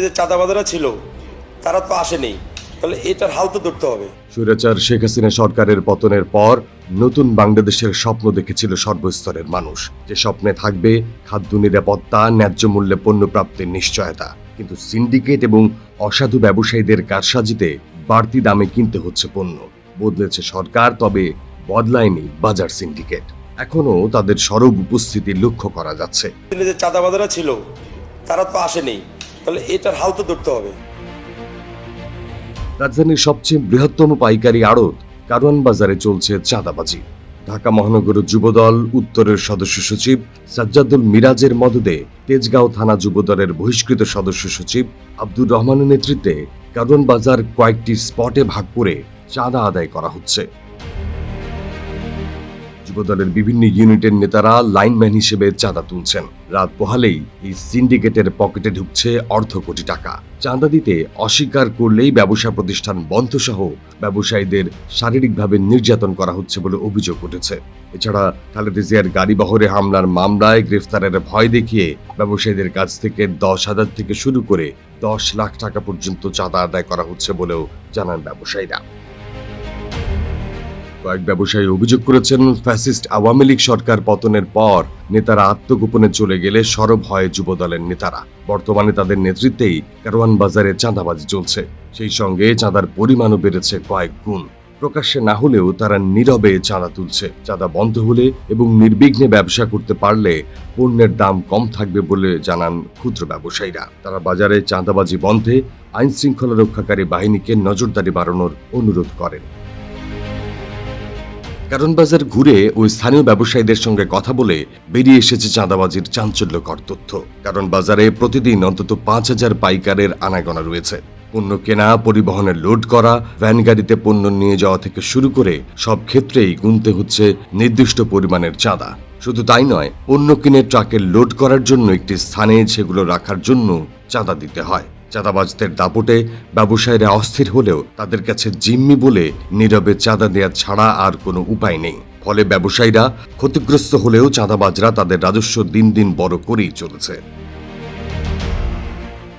যে চাঁদাবাজারা ছিল তারা তো আসেনি, তাহলে এটার হাল তো ধরতে হবে। স্বৈরাচার শেখ হাসিনা সরকারের পতনের পর নতুন বাংলাদেশের স্বপ্ন দেখেছিল সর্বস্তরের মানুষ, যে স্বপ্নে থাকবে খাদ্য নিরাপত্তা, ন্যায্য মূল্যে পণ্য প্রাপ্তির নিশ্চয়তা। কিন্তু সিন্ডিকেট এবং অসাধু ব্যবসায়ীদের কারসাজিতে বাড়তি দামে কিনতে হচ্ছে পণ্য। বদলেছে সরকার, তবে বদলায়নি বাজার সিন্ডিকেট। এখনো তাদের সরব উপস্থিতি লক্ষ্য করা যাচ্ছে। যে চাঁদাবাজারা ছিল তারা তো আসেনি, তাহলে এটার হাল তো ধরতে হবে। রাজধানীর সবচেয়ে বৃহত্তম পাইকারি আড়ত কারওয়ান বাজারে চলছে চাঁদাবাজি। ঢাকা মহানগর যুবদল উত্তরের সদস্য সচিব সাজ্জাদুল মিরাজের মদদে তেজগাঁও থানা যুবদলের বহিষ্কৃত সদস্য সচিব আব্দুর রহমানের নেতৃত্বে কারওয়ান বাজার কয়েকটি স্পটে ভাগ করে চাঁদা আদায় করা হচ্ছে। যুবদলের বিভিন্ন ইউনিটের নেতারা লাইনম্যান হিসেবে চাঁদা তুলছেন। রাত পোহালেই এই সিন্ডিকেটের পকেটে ঢুকছে অর্ধ কোটি টাকা। চাঁদা দিতে অস্বীকার করলেই ব্যবসা প্রতিষ্ঠান বন্ধ সহ ব্যবসায়ীদের শারীরিকভাবে নির্যাতন করা হচ্ছে বলে অভিযোগ উঠেছে। এছাড়া খালেদা জিয়ার গাড়ি বহরে হামলার মামলায় গ্রেফতারের ভয় দেখিয়ে ব্যবসায়ীদের কাছ থেকে 10,000 থেকে শুরু করে 10 লাখ টাকা পর্যন্ত চাঁদা আদায় করা হচ্ছে বলেও জানান ব্যবসায়ীরা। কয়েক ব্যবসায়ী অভিযোগ করেছেন, ফ্যাসিস্ট আওয়ামী লীগ সরকার পতনের পর নেতারা আত্মগোপনে চলে গেলে সরব হয় যুবদলের নেতারা। বর্তমানে তাদের নেতৃত্বেই কারওয়ান বাজারে চাঁদাবাজি চলছে। সেই সঙ্গে চাঁদার পরিমাণও বেড়েছে কয়েক গুণ। প্রকাশ্যে না হলেও তারা নীরবে চাঁদা তুলছে। চাঁদা বন্ধ হলে এবং নির্বিঘ্নে ব্যবসা করতে পারলে পণ্যের দাম কম থাকবে বলে জানান ক্ষুদ্র ব্যবসায়ীরা। তারা বাজারে চাঁদাবাজি বন্ধে আইন শৃঙ্খলা রক্ষাকারী বাহিনীকে নজরদারি বাড়ানোর অনুরোধ করেন। কারওয়ান বাজার ঘুরে ওই স্থানীয় ব্যবসায়ীদের সঙ্গে কথা বলে বেরিয়ে এসেছে চাঁদাবাজির চাঞ্চল্যকর তথ্য। কারণ বাজারে প্রতিদিন অন্তত 5,000 পাইকারের আনাগোনা রয়েছে। পণ্য কেনা, পরিবহনে লোড করা, ভ্যান গাড়িতে পণ্য নিয়ে যাওয়া থেকে শুরু করে সব ক্ষেত্রেই গুনতে হচ্ছে নির্দিষ্ট পরিমাণের চাঁদা। শুধু তাই নয়, পণ্য কিনে ট্রাকে লোড করার জন্য একটি স্থানে সেগুলো রাখার জন্য চাঁদা দিতে হয়। চাঁদাবাজদের দাপটে ব্যবসায়ীরা অস্থির হলেও তাদের কাছে জিম্মি বলে নীরবে চাঁদা দেওয়া ছাড়া আর কোনো উপায় নেই। ফলে ব্যবসায়ীরা ক্ষতিগ্রস্ত হলেও চাঁদাবাজরা তাদের রাজস্ব দিন দিন বড় করেই চলেছে।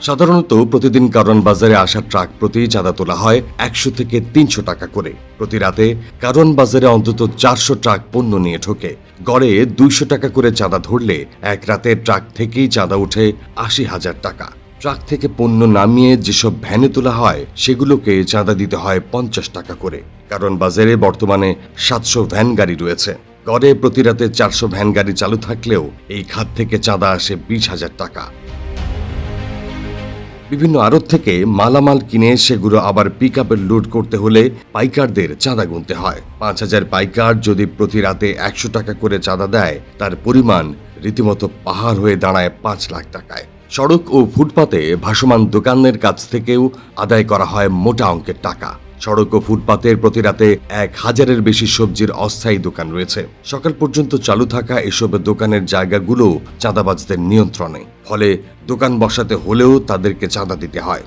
সাধারণত প্রতিদিন কারওয়ান বাজারে আসা ট্রাক প্রতি চাঁদা তোলা হয় 100 থেকে 300 টাকা করে। প্রতি রাতে কারওয়ান বাজারে অন্তত 400 ট্রাক পণ্য নিয়ে ঢোকে। গড়ে 200 টাকা করে চাঁদা ধরলে এক রাতে ট্রাক থেকেই চাঁদা উঠে 80,000 টাকা। ট্রাক থেকে পণ্য নামিয়ে যেসব ভ্যানে তোলা হয় সেগুলোকে চাঁদা দিতে হয় 50 টাকা করে। কারণ বাজারে বর্তমানে 700 ভ্যান গাড়ি রয়েছে। গড়ে প্রতি রাতে 400 ভ্যান গাড়ি চালু থাকলেও এই খাত থেকে চাঁদা আসে 20,000 টাকা। বিভিন্ন আড়ত থেকে মালামাল কিনে সেগুলো আবার পিকআপে লোড করতে হলে পাইকারদের চাঁদা গুনতে হয়। 5,000 পাইকার যদি প্রতি রাতে 100 টাকা করে চাঁদা দেয়, তার পরিমাণ রীতিমতো পাহাড় হয়ে দাঁড়ায় 5 লাখ টাকায়। সড়ক ও ফুটপাতে ভাসমান দোকানের কাছ থেকেও আদায় করা হয় মোটা অঙ্কের টাকা। সড়ক ও ফুটপাতের প্রতি রাতে 1,000-এর বেশি সবজির অস্থায়ী দোকান রয়েছে। সকাল পর্যন্ত চালু থাকা এসব দোকানের জায়গাগুলো চাঁদাবাজদের নিয়ন্ত্রণে। ফলে দোকান বসাতে হলেও তাদেরকে চাঁদা দিতে হয়।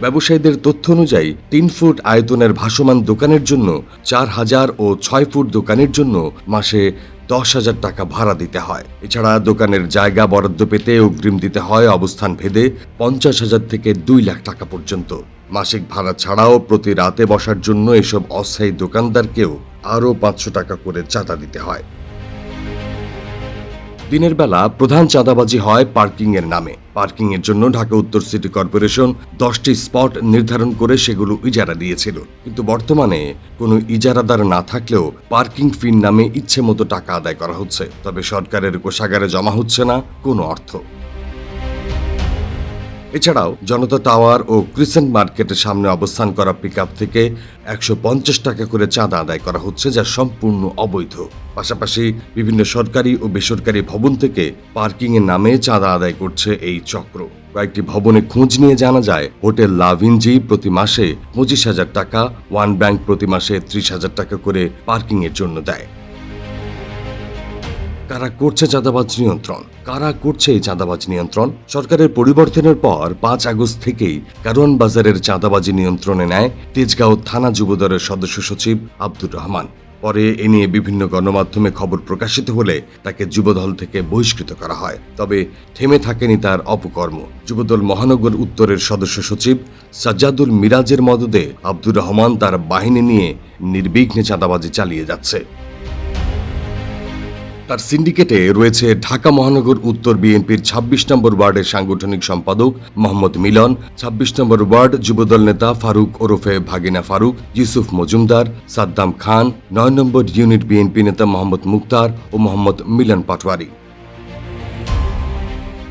ব্যবসায়ীদের তথ্য অনুযায়ী 3 ফুট আয়তনের ভাসমান দোকানের জন্য 4,000 ও 6 ফুট দোকানের জন্য মাসে 10,000 টাকা ভাড়া দিতে হয়। এছাড়া দোকানের জায়গা বরাদ্দ পেতে অগ্রিম দিতে হয় অবস্থান ভেদে 50,000 থেকে 2 লাখ টাকা পর্যন্ত। মাসিক ভাড়া ছাড়াও প্রতি রাতে বসার জন্য এসব অস্থায়ী দোকানদারকেও আরও 500 টাকা করে চাঁদা দিতে হয়। দিনের বেলা প্রধান চাঁদাবাজি হয় পার্কিং এর নামে। পার্কিং এর জন্য ঢাকা উত্তর সিটি কর্পোরেশন 10টি স্পট নির্ধারণ করে সেগুলো ইজারা দিয়েছিল। কিন্তু বর্তমানে কোনো ইজারাদার না থাকলেও পার্কিং ফির নামে ইচ্ছে মতো টাকা আদায় করা হচ্ছে। তবে সরকারের কোষাগারে জমা হচ্ছে না কোনো অর্থ। এছাড়াও জনতা টাওয়ার ও ক্রিসেন্ট মার্কেটের সামনে অবস্থান করা পিকআপ থেকে 150 টাকা করে চাঁদা আদায় করা হচ্ছে, যা সম্পূর্ণ অবৈধ। পাশাপাশি বিভিন্ন সরকারি ও বেসরকারি ভবন থেকে পার্কিং এর নামে চাঁদা আদায় করছে এই চক্র। কয়েকটি ভবনে খোঁজ নিয়ে জানা যায়, হোটেল লাভিনজি প্রতি মাসে 25,000 টাকা, ওয়ান ব্যাংক প্রতি মাসে 30,000 টাকা করে পার্কিং এর জন্য দেয়। কারা করছে চাঁদাবাজ নিয়ন্ত্রণ? কারা করছে এই চাঁদাবাজ নিয়ন্ত্রণ? সরকারের পরিবর্তনের পর 5 আগস্ট থেকেই কারওয়ান বাজারের চাঁদাবাজি নিয়ন্ত্রণে নেয় তেজগাঁও থানা যুবদলের সদস্য সচিব আব্দুর রহমান। পরে এ নিয়ে বিভিন্ন গণমাধ্যমে খবর প্রকাশিত হলে তাকে যুবদল থেকে বহিষ্কৃত করা হয়। তবে থেমে থাকেনি তার অপকর্ম। যুবদল মহানগর উত্তরের সদস্য সচিব সাজ্জাদুল মিরাজের মদদে আব্দুর রহমান তার বাহিনী নিয়ে নির্বিঘ্নে চাঁদাবাজি চালিয়ে যাচ্ছে। তার সিন্ডিকেটে রয়েছে ঢাকা মহানগর উত্তর বিএনপির ২৬ নম্বর ওয়ার্ডের সাংগঠনিক সম্পাদক মোহাম্মদ মিলন, ২৬ নম্বর ওয়ার্ড যুবদল নেতা ফারুক ওরফে ভাগিনা ফারুক, ইউসুফ মজুমদার, সাদ্দাম খান, ৯ নম্বর ইউনিট বিএনপি নেতা মোহাম্মদ মুক্তার ও মোহাম্মদ মিলন পাটোয়ারি।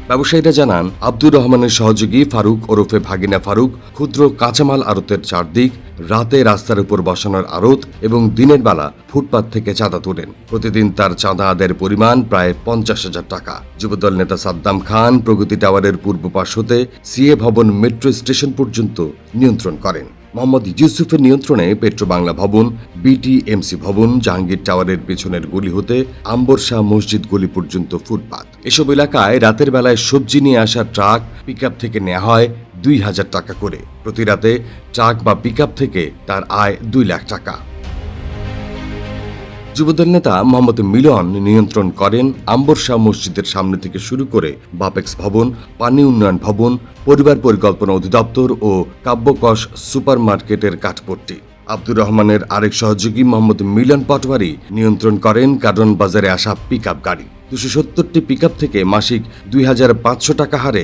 ব্যবসায়ীরা জানান, আব্দুর রহমানের সহযোগী ফারুক ওরফে ভাগিনা ফারুক ক্ষুদ্র কাঁচামাল আড়তের চারদিক, রাতে রাস্তার উপর বসানোর আড়ত এবং দিনের বেলা ফুটপাত থেকে চাঁদা তোলেন। প্রতিদিন তার চাঁদা আদায়ের পরিমাণ প্রায় ৫০,০০০ টাকা। যুবদল নেতা সাদ্দাম খান প্রগতি টাওয়ারের পূর্ব পাশ হতে সিএ ভবন মেট্রো স্টেশন পর্যন্ত নিয়ন্ত্রণ করেন। মোহাম্মদ ইউসুফের নিয়ন্ত্রণে পেট্রো বাংলা ভবন, বিটিএমসি ভবন, জাহাঙ্গীর টাওয়ারের পেছনের গলি হতে আম্বর শাহ মসজিদ গলি পর্যন্ত ফুটপাত। এসব এলাকায় রাতের বেলায় সবজি নিয়ে আসা ট্রাক, পিকআপ থেকে নেওয়া হয় ২,০০০ টাকা করে। প্রতি রাতে ট্রাক বা পিকআপ থেকে তার আয় ২ লাখ টাকা। যুবদল নেতা মোহাম্মদ মিলন নিয়ন্ত্রণ করেন আম্বর শাহ মসজিদের সামনে থেকে শুরু করে বাপেক্স ভবন, পানি উন্নয়ন ভবন, পরিবার পরিকল্পনা অধিদপ্তর ও কাব্যকশ সুপার মার্কেটের কাঠপট্টি। আব্দুর রহমানের আরেক সহযোগী মোহাম্মদ মিলন পাটোয়ারি নিয়ন্ত্রণ করেন কারণ বাজারে আসা পিকআপ গাড়ি। ২৭০টি পিকআপ থেকে মাসিক ২,৫০০ টাকা হারে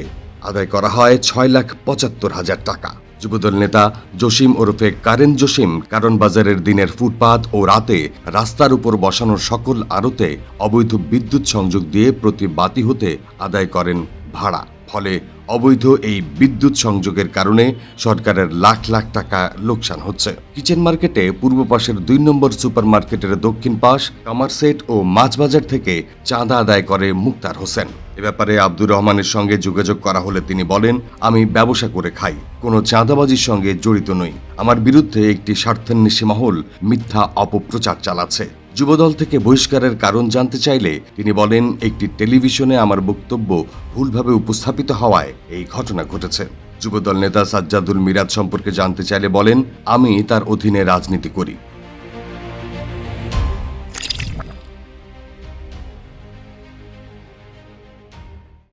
আদায় করা হয় ৬,৭৫,০০০ টাকা। যুবদল নেতা জসিম ওরফে কারেন জসিম কারণ বাজারের দিনের ফুটপাত ও রাতে রাস্তার উপর বসানোর সকল আড়তে অবৈধ বিদ্যুৎ সংযোগ দিয়ে প্রতি বাতি হতে আদায় করেন ভাড়া। ফলে অবৈধ এই বিদ্যুৎ সংযোগের কারণে সরকারের লাখ লাখ টাকা লোকসান হচ্ছে। কিচেন মার্কেটে পূর্ব পাশের ২ নম্বর সুপার মার্কেটের দক্ষিণ পাশ, কামারসেট ও মাছবাজার থেকে চাঁদা আদায় করে মুক্তার হোসেন। এ ব্যাপারে আব্দুর রহমানের সঙ্গে যোগাযোগ করা হলে তিনি বলেন, আমি ব্যবসা করে খাই, কোনো চাঁদাবাজির সঙ্গে জড়িত নই। আমার বিরুদ্ধে একটি স্বার্থান্বেষী মহল মিথ্যা অপপ্রচার চালাচ্ছে। যুবদল থেকে বহিষ্কারের কারণ জানতে চাইলে তিনি বলেন, একটি টেলিভিশনে আমার বক্তব্য ভুলভাবে উপস্থাপিত হওয়ায় এই ঘটনা ঘটেছে। যুবদল নেতা সাজ্জাদুল মিরাজ সম্পর্কে জানতে চাইলে বলেন, আমি তার অধীনে রাজনীতি করি।